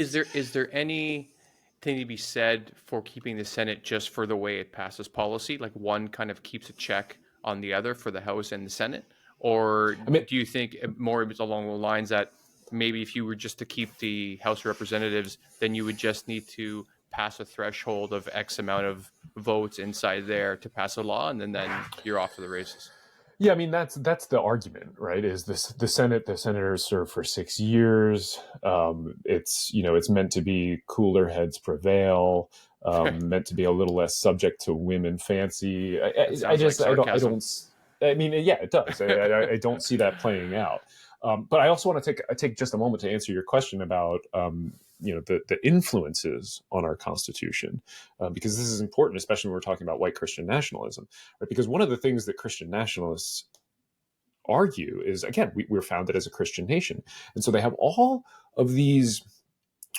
Is there anything to be said for keeping the Senate just for the way it passes policy? Like one kind of keeps a check on the other for the House and the Senate? Or I mean, do you think more along the lines that maybe if you were just to keep the House of Representatives, then you would just need to pass a threshold of X amount of votes inside there to pass a law, and then you're off to the races? yeah, I mean that's the argument, right? Is this the senators serve for 6 years? It's meant to be cooler heads prevail, meant to be a little less subject to whim and fancy. That sounds like I sarcasm. don't. I mean, yeah, it does. I don't see that playing out. But I also want to take just a moment to answer your question about the influences on our Constitution, because this is important, especially when we're talking about white Christian nationalism, right? Because one of the things that Christian nationalists argue is, again, we're founded as a Christian nation, and so they have all of this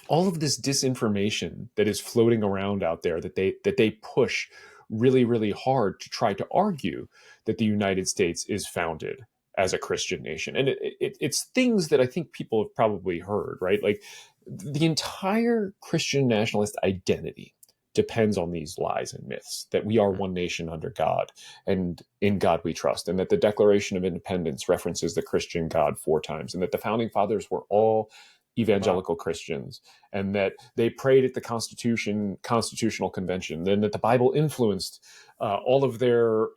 disinformation that is floating around out there that they push really, really hard to try to argue that the United States is founded as a Christian nation. And it's things that I think people have probably heard, right? Like the entire Christian nationalist identity depends on these lies and myths that we are one nation under God and in God we trust, and that the Declaration of Independence references the Christian God 4 times, and that the founding fathers were all evangelical Christians, and that they prayed at the Constitutional Convention, and that the Bible influenced all of their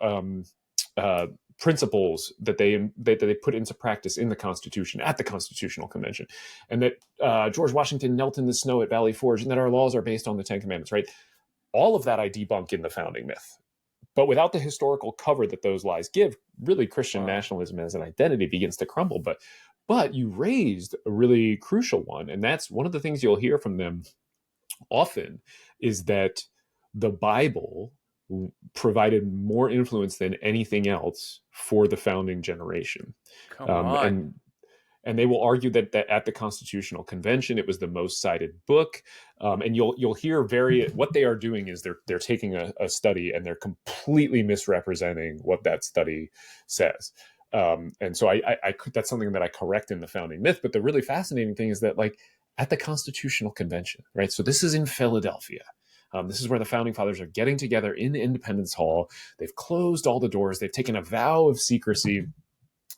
principles that they put into practice in the Constitution at the Constitutional Convention, and that George Washington knelt in the snow at Valley Forge, and that our laws are based on the Ten Commandments, right? All of that I debunk in the founding myth. But without the historical cover that those lies give, really Christian nationalism as an identity begins to crumble. But you raised a really crucial one, and that's one of the things you'll hear from them often, is that the Bible provided more influence than anything else for the founding generation. Come on. And they will argue that at the Constitutional Convention, it was the most cited book. And you'll hear what they are doing is they're taking a study and they're completely misrepresenting what that study says. And so that's something that I correct in the founding myth. But the really fascinating thing is that, like, at the Constitutional Convention, right? So this is in Philadelphia. This is where the founding fathers are getting together in Independence Hall. They've closed all the doors. They've taken a vow of secrecy.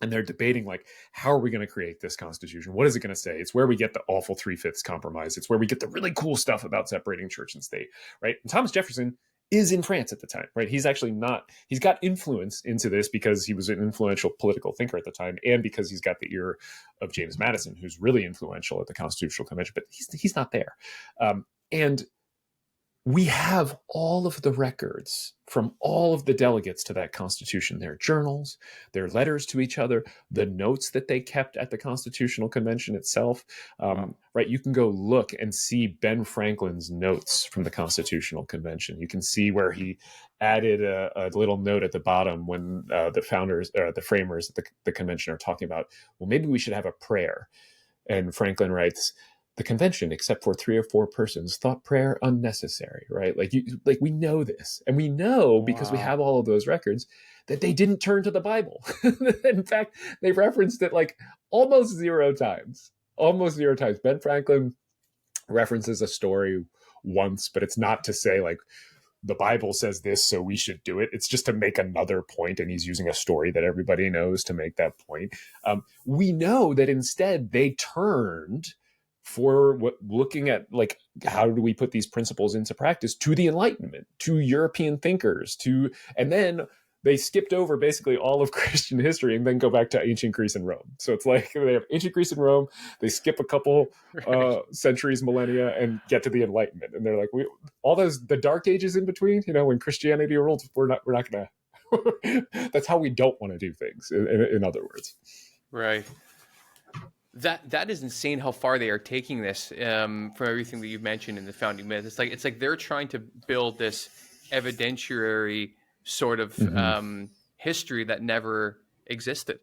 And they're debating, like, how are we going to create this Constitution? What is it going to say? It's where we get the awful 3/5 compromise. It's where we get the really cool stuff about separating church and state, right? And Thomas Jefferson is in France at the time, right? He's actually not. He's got influence into this because he was an influential political thinker at the time, and because he's got the ear of James Madison, who's really influential at the Constitutional Convention. But he's not there, and we have all of the records from all of the delegates to that Constitution, their journals, their letters to each other, the notes that they kept at the Constitutional Convention itself. Right? You can go look and see Ben Franklin's notes from the Constitutional Convention. You can see where he added a little note at the bottom when the founders, or the framers at the convention, are talking about, well, maybe we should have a prayer. And Franklin writes, the convention, except for 3 or 4 persons, thought prayer unnecessary, right? Like we know this, and we know because we have all of those records that they didn't turn to the Bible. In fact, they referenced it like almost 0 times. Almost 0 times. Ben Franklin references a story once, but it's not to say, like, the Bible says this, so we should do it. It's just to make another point, and he's using a story that everybody knows to make that point. We know that instead they turned for looking at, like, how do we put these principles into practice, to the Enlightenment, to European thinkers, and then they skipped over basically all of Christian history and then go back to ancient Greece and Rome. So it's like they have ancient Greece and Rome, they skip a couple centuries, millennia, and get to the Enlightenment. And they're like, the Dark Ages in between, when Christianity ruled, we're not going to, that's how we don't want to do things, in other words. Right. That is insane how far they are taking this, from everything that you've mentioned in the founding myth. It's like they're trying to build this evidentiary sort of history that never existed.